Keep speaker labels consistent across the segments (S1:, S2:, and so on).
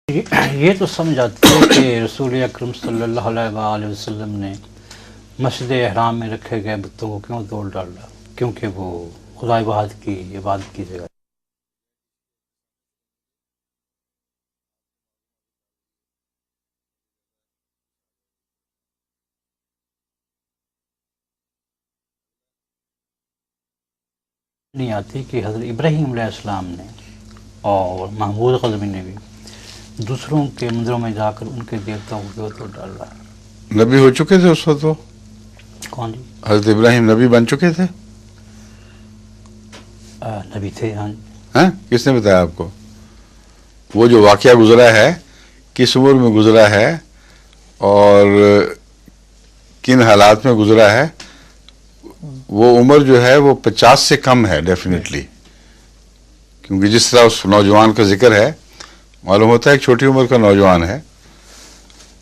S1: یہ تو سمجھ آتی ہے کہ رسول اکرم صلی اللہ علیہ وآلہ وسلم نے مسجد احرام میں رکھے گئے بتوں کو کیوں توڑ ڈالا، کیونکہ وہ خدا واحد کی عبادت کی جگہ نہیں آتی کہ حضرت ابراہیم علیہ السلام نے اور محمود غزنوی نے بھی دوسروں کے مندروں میں جا کر ان کے دیوتاؤں کو کیوں توڑ ڈالا۔
S2: نبی ہو چکے تھے اس وقت وہ؟
S1: کون جی؟
S2: حضرت ابراہیم نبی بن چکے تھے؟
S1: نبی تھے، ہاں جی۔
S2: ہاں، کس نے بتایا آپ کو؟ وہ جو واقعہ گزرا ہے کس عمر میں گزرا ہے اور کن حالات میں گزرا ہے، وہ عمر جو ہے وہ 50 سے کم ہے ڈیفینیٹلی، کیونکہ جس طرح اس نوجوان کا ذکر ہے معلوم ہوتا ہے ایک چھوٹی عمر کا نوجوان ہے،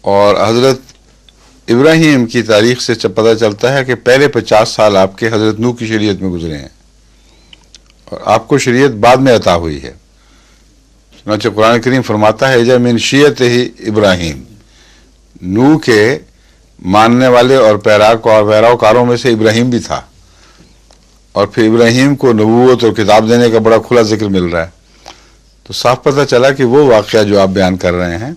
S2: اور حضرت ابراہیم کی تاریخ سے پتہ چلتا ہے کہ پہلے 50 سال آپ کے حضرت نوح کی شریعت میں گزرے ہیں، اور آپ کو شریعت بعد میں عطا ہوئی ہے۔ چنانچہ قرآن کریم فرماتا ہے اجا من شیعت ہی ابراہیم، نوح کے ماننے والے اور پیروکاروں میں سے ابراہیم بھی تھا، اور پھر ابراہیم کو نبوت اور کتاب دینے کا بڑا کھلا ذکر مل رہا ہے، تو صاف پتہ چلا کہ وہ واقعہ جو آپ بیان کر رہے ہیں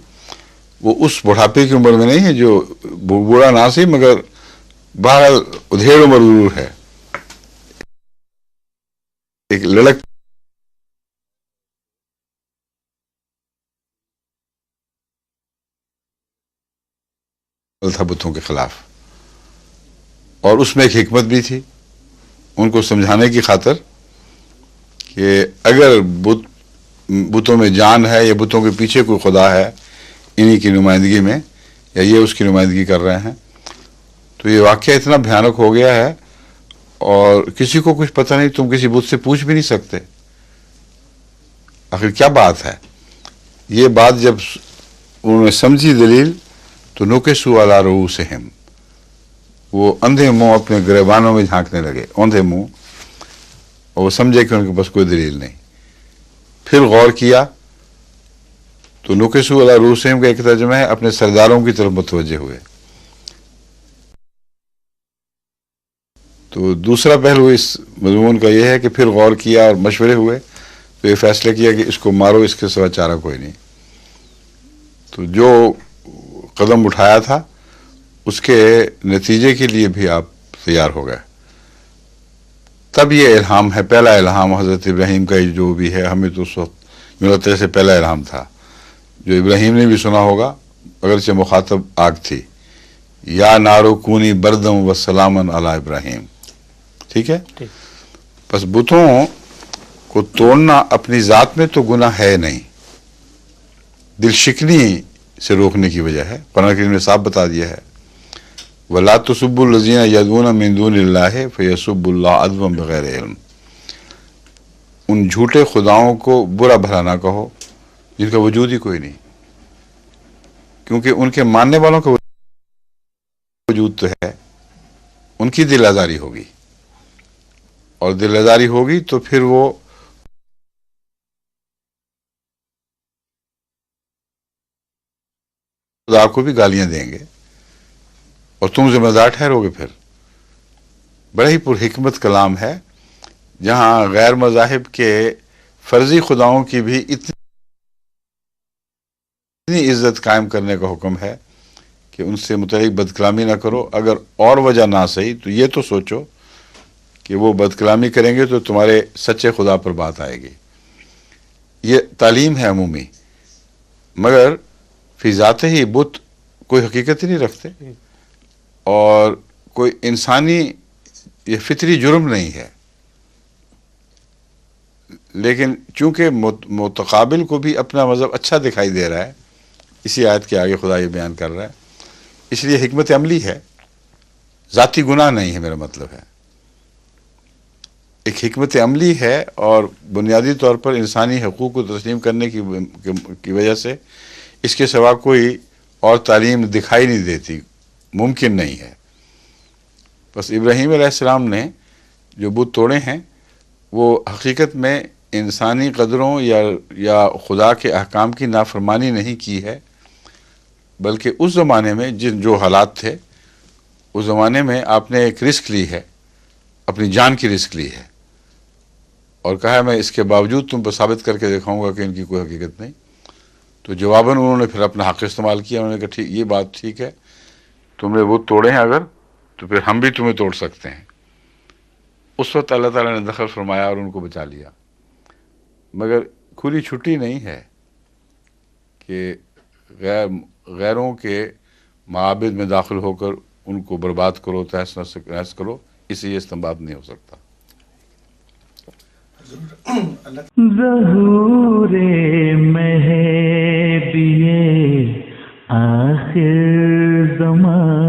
S2: وہ اس بڑھاپے کی عمر میں نہیں ہے، جو بوڑھا نہ سی مگر بہرحال ادھیڑ عمر ضرور ہے، ایک لڑک تھا بتوں کے خلاف، اور اس میں ایک حکمت بھی تھی ان کو سمجھانے کی خاطر کہ اگر بتوں میں جان ہے یا بتوں کے پیچھے کوئی خدا ہے انہی کی نمائندگی میں، یا یہ اس کی نمائندگی کر رہے ہیں، تو یہ واقعہ اتنا بھیانک ہو گیا ہے اور کسی کو کچھ پتہ نہیں، تم کسی بت سے پوچھ بھی نہیں سکتے آخر کیا بات ہے۔ یہ بات جب انہوں نے سمجھی دلیل تو نکسوا علی رؤوسہم، وہ اندھے منہ اپنے گریبانوں میں جھانکنے لگے، اندھے منہ، اور وہ سمجھے کہ ان کے پاس کوئی دلیل نہیں۔ پھر غور کیا تو نکسوا علی رؤوسہم کا ایک ترجمہ ہے اپنے سرداروں کی طرف متوجہ ہوئے۔ تو دوسرا پہلو اس مضمون کا یہ ہے کہ پھر غور کیا اور مشورے ہوئے تو یہ فیصلہ کیا کہ اس کو مارو، اس کے سوا چارہ کوئی نہیں۔ تو جو قدم اٹھایا تھا اس کے نتیجے کے لیے بھی آپ تیار ہو گئے۔ تب یہ الہام ہے، پہلا الہام حضرت ابراہیم کا جو بھی ہے، ہمیں تو اس وقت میرا طرح سے پہلا الہام تھا جو ابراہیم نے بھی سنا ہوگا، اگرچہ مخاطب آگ تھی، یا نارو کونی بردم و سلامن علی ابراہیم، ٹھیک ہے۔ بس بتوں کو توڑنا اپنی ذات میں تو گناہ ہے نہیں، دل شکنی سے روکنے کی وجہ ہے، قرآن کریم نے صاحب بتا دیا ہے وَلَا تُسُبُّوا الَّذِينَ يَدْعُونَ مِن دُونِ اللَّهِ فَيَسُبُّوا اللَّهَ عَدْوًا بِغَيْرِ علم، ان جھوٹے خداؤں کو برا بھلا نہ کہو جن کا وجود ہی کوئی نہیں، کیونکہ ان کے ماننے والوں کا وجود تو ہے، ان کی دل آزاری ہوگی، اور دل آزاری ہوگی تو پھر وہ خدا کو بھی گالیاں دیں گے اور تم ذمہ دار ٹھہرو گے۔ پھر بڑا ہی پر حکمت کلام ہے، جہاں غیر مذاہب کے فرضی خداؤں کی بھی اتنی عزت قائم کرنے کا حکم ہے کہ ان سے متعلق بد کلامی نہ کرو، اگر اور وجہ نہ صحیح تو یہ تو سوچو کہ وہ بد کلامی کریں گے تو تمہارے سچے خدا پر بات آئے گی۔ یہ تعلیم ہے عمومی، مگر فی ذات ہی بت کوئی حقیقت ہی نہیں رکھتے، اور کوئی انسانی یہ فطری جرم نہیں ہے، لیکن چونکہ متقابل کو بھی اپنا مذہب اچھا دکھائی دے رہا ہے، اسی آیت کے آگے خدا یہ بیان کر رہا ہے، اس لیے حکمت عملی ہے، ذاتی گناہ نہیں ہے، میرا مطلب ہے ایک حکمت عملی ہے، اور بنیادی طور پر انسانی حقوق کو تسلیم کرنے کی وجہ سے اس کے سوا کوئی اور تعلیم دکھائی نہیں دیتی، ممکن نہیں ہے۔ بس ابراہیم علیہ السلام نے جو بت توڑے ہیں وہ حقیقت میں انسانی قدروں یا خدا کے احکام کی نافرمانی نہیں کی ہے، بلکہ اس زمانے میں جو حالات تھے اس زمانے میں آپ نے ایک رسک لی ہے، اپنی جان کی رسک لی ہے، اور کہا ہے میں اس کے باوجود تم پر ثابت کر کے دکھاؤں گا کہ ان کی کوئی حقیقت نہیں۔ تو جواباً انہوں نے پھر اپنا حق استعمال کیا، انہوں نے کہا ٹھیک، یہ بات ٹھیک ہے، تم نے وہ توڑے ہیں اگر، تو پھر ہم بھی تمہیں توڑ سکتے ہیں۔ اس وقت اللہ تعالیٰ نے دخل فرمایا اور ان کو بچا لیا۔ مگر کھلی چھٹی نہیں ہے کہ غیروں کے معابد میں داخل ہو کر ان کو برباد کرو، تہس نہس کرو، اس سے یہ استنباط نہیں ہو سکتا۔
S3: ظہور مہدی آخر زمان